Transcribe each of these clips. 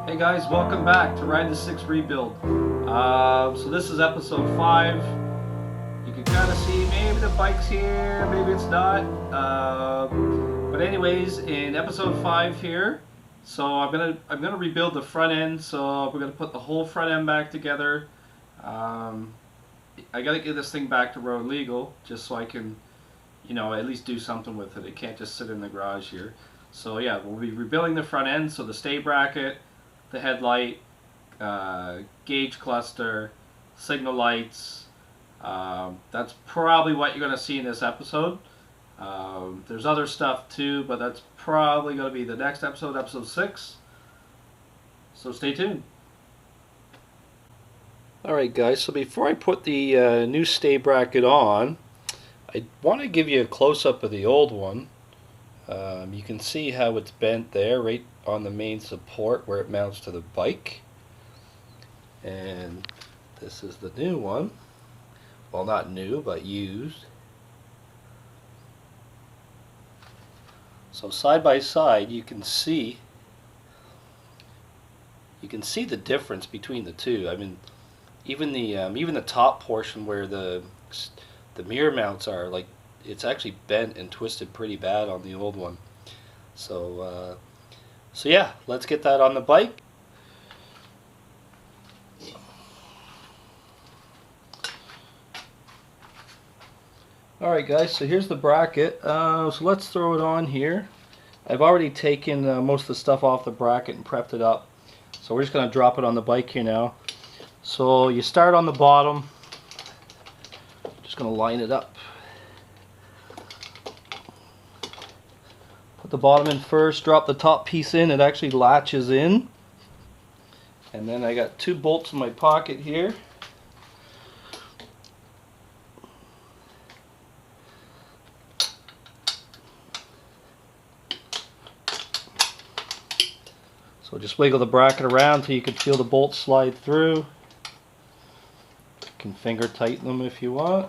Hey guys, welcome back to RideThe6 Rebuild. So this is episode 5. You can kind of see maybe the bike's here, maybe it's not. But anyways, in episode 5 here, so I'm gonna rebuild the front end. So we're gonna put the whole front end back together. I gotta get this thing back to road legal, just so I can, at least do something with it. It can't just sit in the garage here. So yeah, we'll be rebuilding the front end. So the stay bracket, the headlight, gauge cluster, signal lights. That's probably what you're going to see in this episode. There's other stuff too, but that's probably going to be the next episode, episode 6. So stay tuned. Alright guys, so before I put the new stay bracket on, I want to give you a close-up of the old one. You can see how it's bent there, right on the main support where it mounts to the bike. And this is the new one. Well, not new, but used. So side by side, you can see the difference between the two. I mean, even the top portion where the mirror mounts are, like, it's actually bent and twisted pretty bad on the old one. So yeah, let's get that on the bike. Alright guys, so here's the bracket. So let's throw it on here. I've already taken most of the stuff off the bracket and prepped it up. So we're just going to drop it on the bike here now. So you start on the bottom. Just going to line it up. Put the bottom in first, drop the top piece in, it actually latches in. And then I got 2 bolts in my pocket here. So just wiggle the bracket around until you can feel the bolts slide through. You can finger tighten them if you want.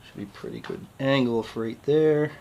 Should be pretty good angle for right there.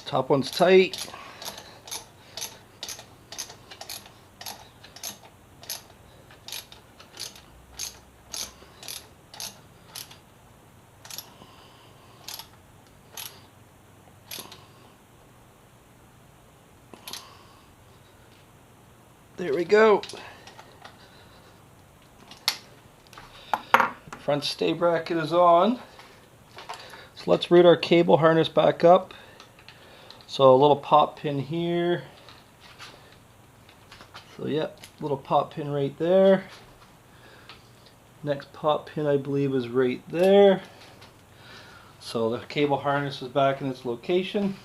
Top one's tight. There we go. Front stay bracket is on. So let's route our cable harness back up. So a little pop pin here. So yep, little pop pin right there. Next pop pin I believe is right there. So the cable harness is back in its location.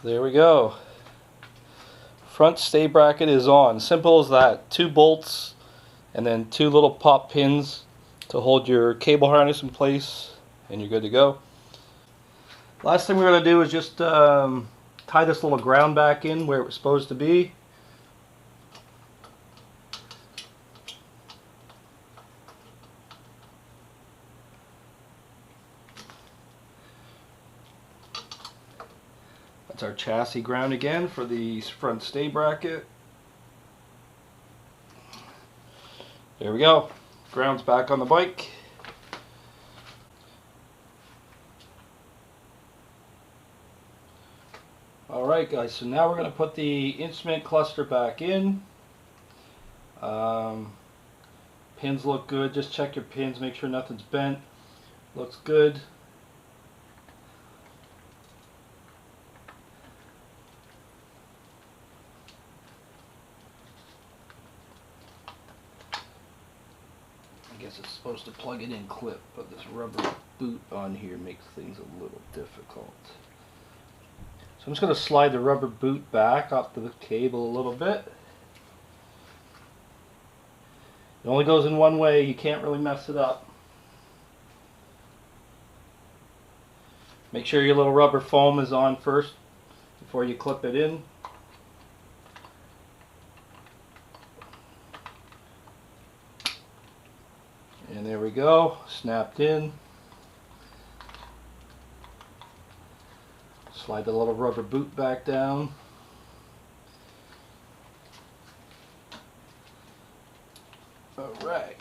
There we go. Front stay bracket is on. Simple as that. 2 bolts and then 2 little pop pins to hold your cable harness in place, and you're good to go. Last thing we're going to do is just tie this little ground back in where it was supposed to be. That's our chassis ground again for the front stay bracket. There we go. Ground's back on the bike. Alright guys, so now we're going to put the instrument cluster back in. Pins look good. Just check your pins, make sure nothing's bent. Looks good. I guess it's supposed to plug it in clip, but this rubber boot on here makes things a little difficult. So I'm just going to slide the rubber boot back off the cable a little bit. It only goes in one way, you can't really mess it up. Make sure your little rubber foam is on first before you clip it in. And there we go, snapped in. Slide the little rubber boot back down. Alright.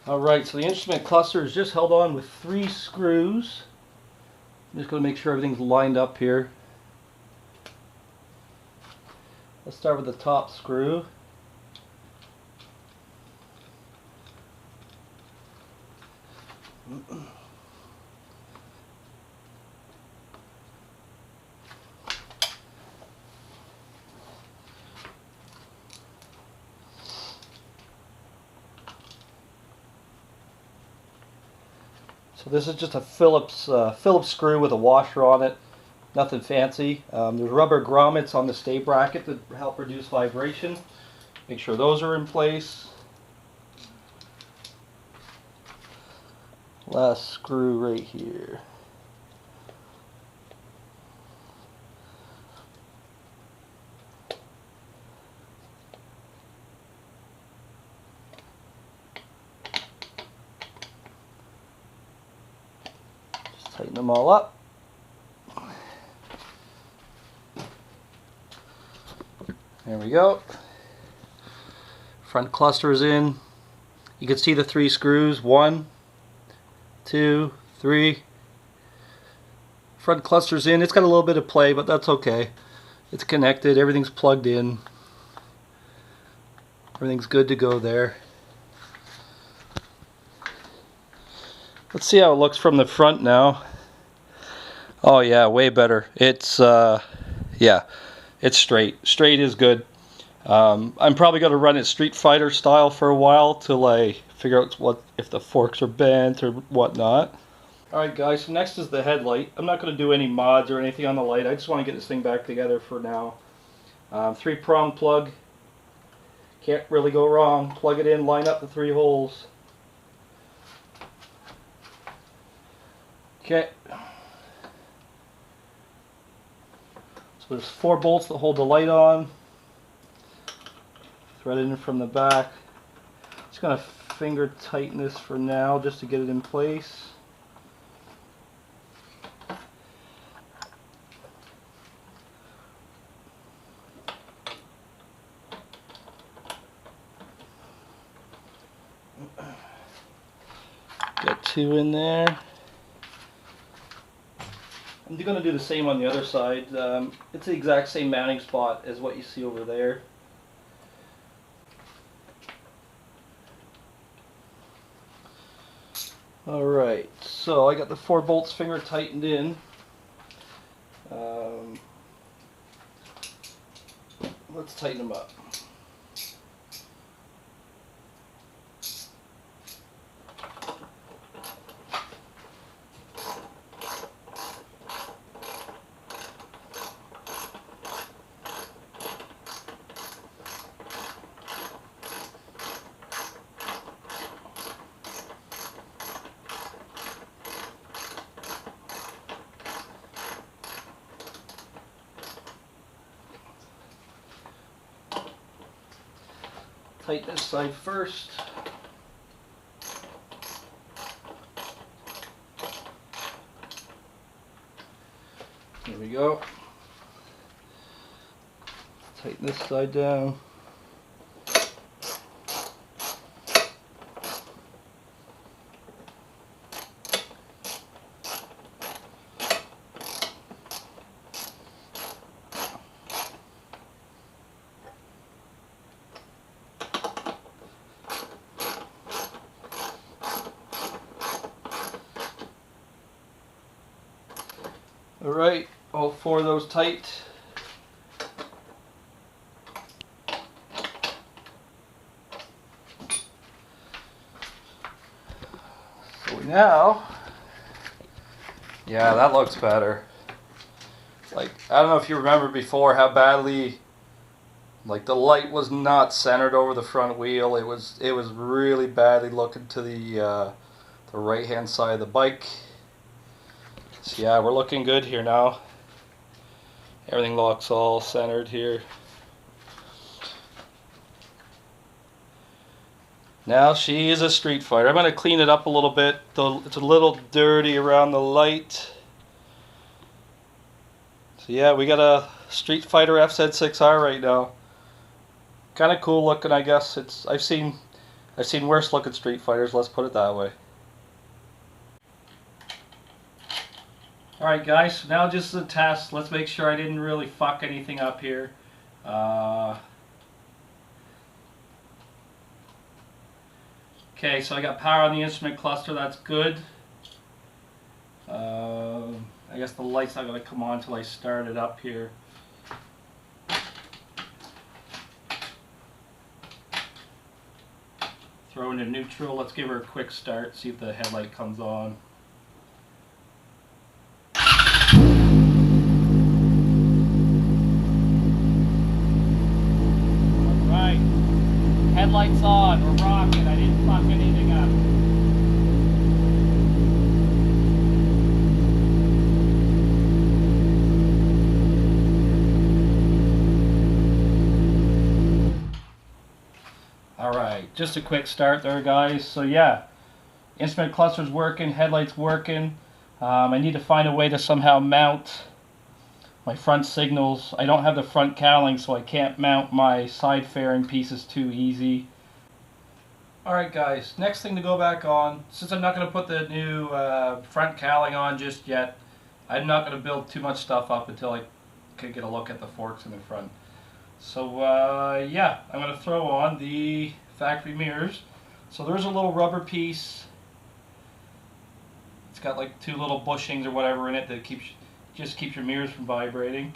Alright, so the instrument cluster is just held on with 3 screws. I'm just going to make sure everything's lined up here. Let's start with the top screw. So this is just a Phillips screw with a washer on it. Nothing fancy. There's rubber grommets on the stay bracket to help reduce vibration. Make sure those are in place. Last screw right here. Just tighten them all up. There we go. Front cluster is in. You can see the 3 screws. 1, 2, 3. Front cluster's in. It's got a little bit of play, but that's okay. It's connected. Everything's plugged in. Everything's good to go there. Let's see how it looks from the front now. Oh yeah, way better. It's yeah, it's straight. Straight is good. I'm probably going to run it Street Fighter style for a while till I figure out if the forks are bent or whatnot. Alright guys, so next is the headlight. I'm not going to do any mods or anything on the light. I just want to get this thing back together for now. 3-prong plug. Can't really go wrong. Plug it in, line up the 3 holes. Okay. So there's 4 bolts that hold the light on. Thread it in from the back. Just going to finger tighten this for now just to get it in place. Got 2 in there. I'm going to do the same on the other side. It's the exact same mounting spot as what you see over there. Alright, so I got the 4 bolts finger tightened in. Let's tighten them up. Tighten this side first. There we go. Tighten this side down. Alright, all 4 of those tight. So now, yeah, that looks better. Like, I don't know if you remember before how badly, like, the light was not centered over the front wheel. It was really badly looking to the right hand side of the bike. So yeah, we're looking good here now. Everything looks all centered here. Now she is a street fighter. I'm going to clean it up a little bit. It's a little dirty around the light. So yeah, we got a Street Fighter FZ6R right now. Kind of cool looking, I guess. I've seen worse looking Street Fighters. Let's put it that way. All right, guys. So now just a test. Let's make sure I didn't really fuck anything up here. Okay, so I got power on the instrument cluster. That's good. I guess the light's not going to come on until I start it up here. Throw into neutral. Let's give her a quick start, see if the headlight comes on. Alright, headlights on. We're rocking. I didn't fuck anything up. Alright, just a quick start there, guys. So yeah, instrument cluster's working, headlights working. I need to find a way to somehow mount my front signals. I don't have the front cowling, so I can't mount my side fairing pieces too easy. Alright guys, next thing to go back on, since I'm not going to put the new front cowling on just yet, I'm not going to build too much stuff up until I can get a look at the forks in the front. So yeah, I'm going to throw on the factory mirrors. So there's a little rubber piece. It's got like 2 little bushings or whatever in it that just keeps your mirrors from vibrating.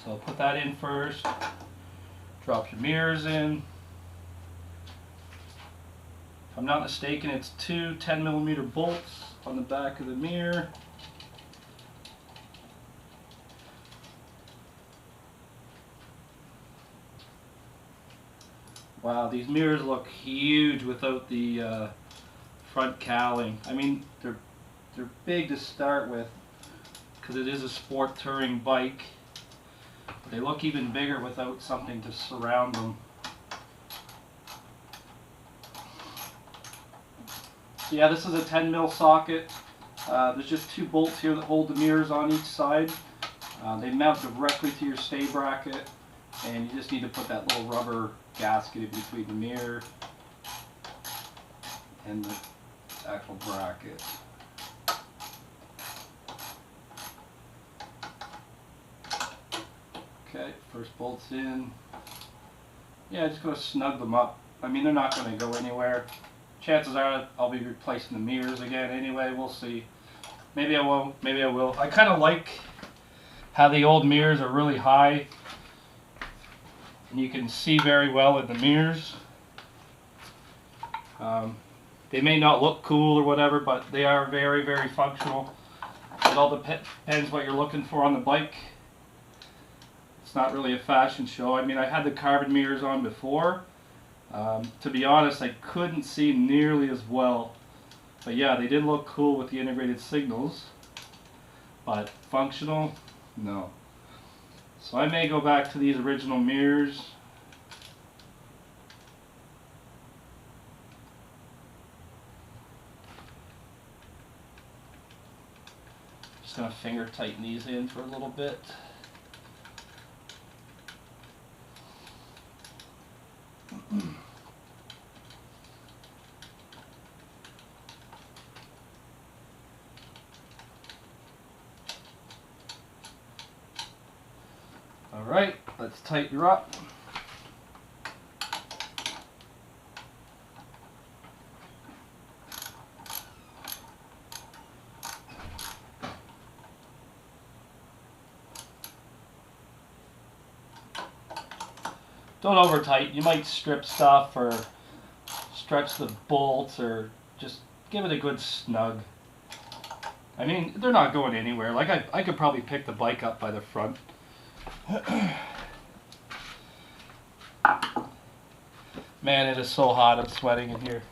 So put that in first. Drop your mirrors in. If I'm not mistaken, it's 2 10mm bolts on the back of the mirror. Wow, these mirrors look huge without the front cowling. I mean, they're big to start with because it is a sport touring bike. But they look even bigger without something to surround them. So yeah, this is a 10mm socket. There's just 2 bolts here that hold the mirrors on each side. They mount directly to your stay bracket, and you just need to put that little rubber gasket in between the mirror and the actual bracket. Okay, first bolt's in. Yeah, just going to snug them up. I mean, they're not going to go anywhere. Chances are I'll be replacing the mirrors again anyway. We'll see. Maybe I won't. Maybe I will. I kind of like how the old mirrors are really high and you can see very well in the mirrors. They may not look cool or whatever, but they are very, very functional. It all depends what you're looking for on the bike. It's not really a fashion show. I mean, I had the carbon mirrors on before. To be honest, I couldn't see nearly as well. But yeah, they did look cool with the integrated signals. But functional, no. So I may go back to these original mirrors. Just going to finger tighten these in for a little bit. Alright, let's tighten her up. don't over tighten. You might strip stuff or stretch the bolts, or just give it a good snug. I mean, they're not going anywhere. Like I could probably pick the bike up by the front. Man, it is so hot. I'm sweating in here.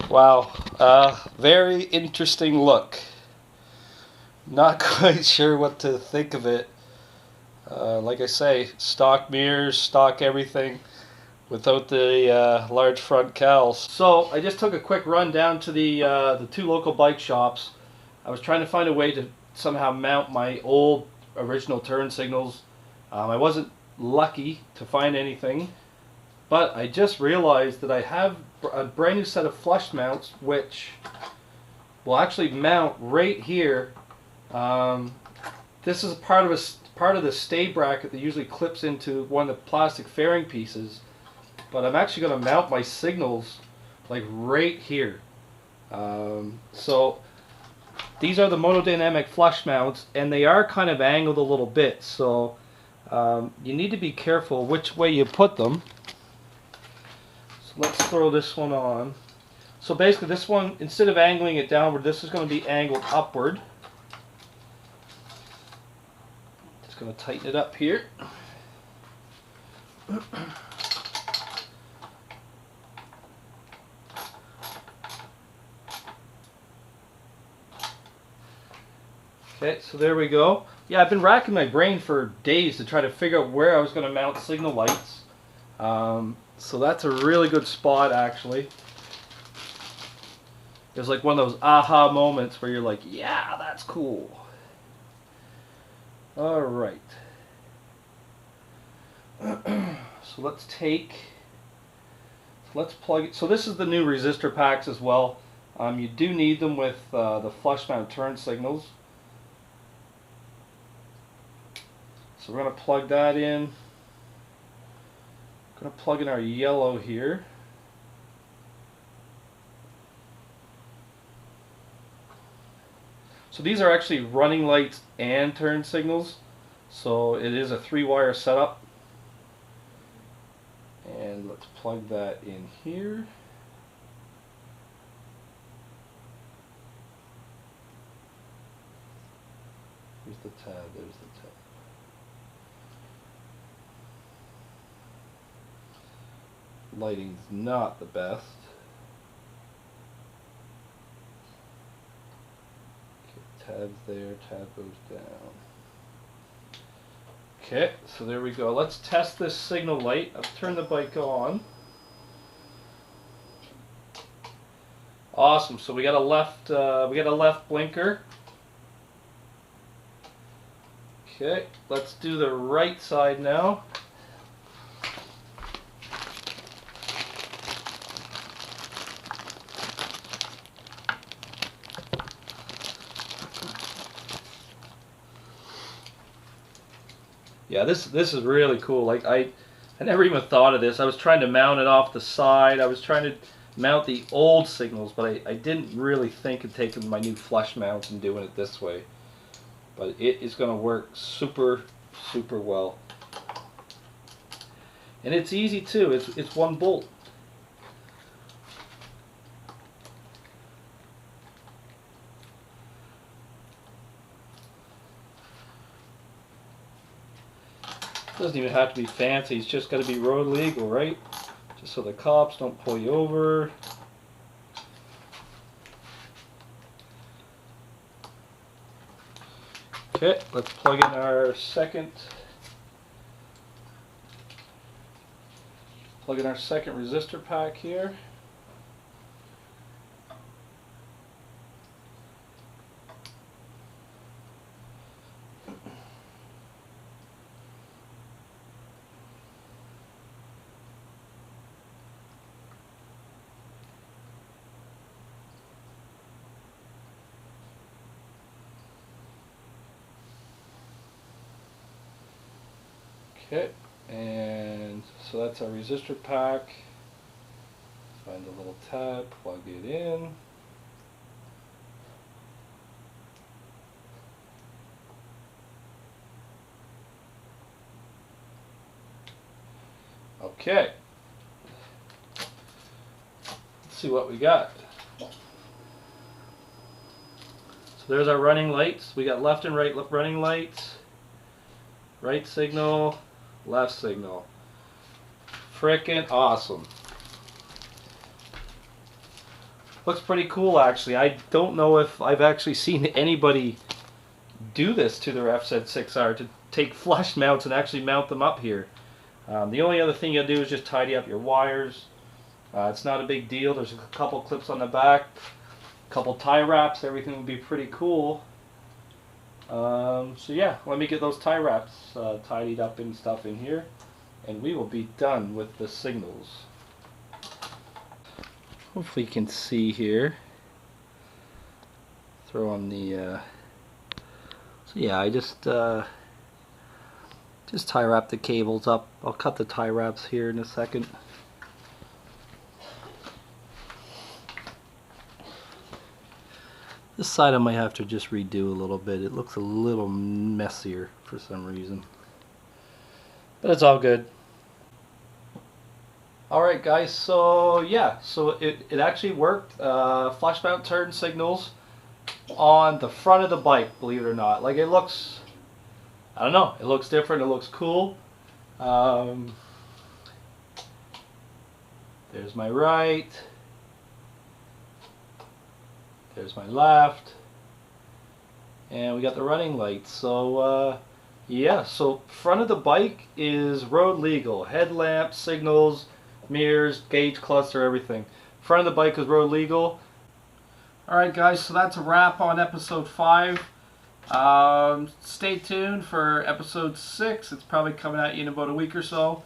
Wow, very interesting look. Not quite sure what to think of it. Like I say, stock mirrors, stock everything, without the large front cowls. So I just took a quick run down to the two local bike shops. I was trying to find a way to somehow mount my old original turn signals. I wasn't lucky to find anything, but I just realized that I have a brand new set of flush mounts which will actually mount right here. This is part of the stay bracket that usually clips into one of the plastic fairing pieces, but I'm actually going to mount my signals like right here. So these are the Motodynamic flush mounts, and they are kind of angled a little bit, so you need to be careful which way you put them. So let's throw this one on. So basically this one, instead of angling it downward, this is going to be angled upward. Just going to tighten it up here. Okay, so there we go. Yeah, I've been racking my brain for days to try to figure out where I was going to mount signal lights. So that's a really good spot, actually. It was like one of those aha moments where you're like, yeah, that's cool. Alright. So let's plug it. So this is the new resistor packs as well. You do need them with the flush mount turn signals. So we're going to plug that in. Going to plug in our yellow here. So these are actually running lights and turn signals. So it is a 3-wire setup. And let's plug that in here. Here's the tab, there's the tab. Lighting's not the best. Okay, tab's there, tab goes down. Okay, so there we go. Let's test this signal light. I'll turn the bike on. Awesome. So we got a left blinker. Okay, let's do the right side now. Yeah, this is really cool. Like I never even thought of this. I was trying to mount it off the side. I was trying to mount the old signals, but I didn't really think of taking my new flush mounts and doing it this way. But it is going to work super, super well. And it's easy too. It's one bolt. Doesn't even have to be fancy. It's just got to be road legal, right? Just so the cops don't pull you over. Okay, let's plug in our second resistor pack here. Okay, and so that's our resistor pack. Find the little tab, plug it in. Okay. Let's see what we got. So there's our running lights. We got left and right running lights. Right signal, left signal. Frickin' awesome. Looks pretty cool actually. I don't know if I've actually seen anybody do this to their FZ6R, to take flush mounts and actually mount them up here. The only other thing you'll do is just tidy up your wires. It's not a big deal. There's a couple clips on the back, a couple tie wraps, everything will be pretty cool. So yeah, let me get those tie wraps tidied up and stuff in here, and we will be done with the signals. Hopefully you can see here. Throw on the so yeah, I just tie wrap the cables up. I'll cut the tie wraps here in a second. This side I might have to just redo a little bit. It looks a little messier for some reason, but it's all good. Alright guys, so yeah, so it actually worked. Flush mount turn signals on the front of the bike, believe it or not. Like, it looks, I don't know, it looks different, it looks cool. There's my right, there's my left, and we got the running lights. So yeah, so front of the bike is road legal. Headlamp, signals, mirrors, gauge cluster, everything. Front of the bike is road legal. Alright guys, so that's a wrap on episode 5. Stay tuned for episode 6. It's probably coming at you in about a week or so.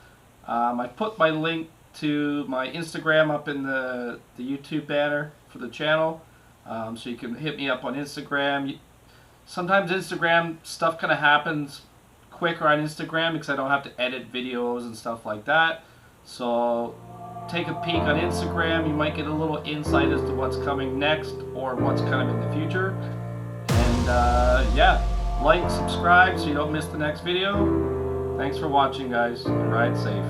I put my link to my Instagram up in the YouTube banner for the channel, so you can hit me up on Instagram. Sometimes Instagram stuff kind of happens quicker on Instagram because I don't have to edit videos and stuff like that. So take a peek on Instagram. You might get a little insight as to what's coming next or what's coming in the future. And yeah, like, subscribe so you don't miss the next video. Thanks for watching guys, and ride safe.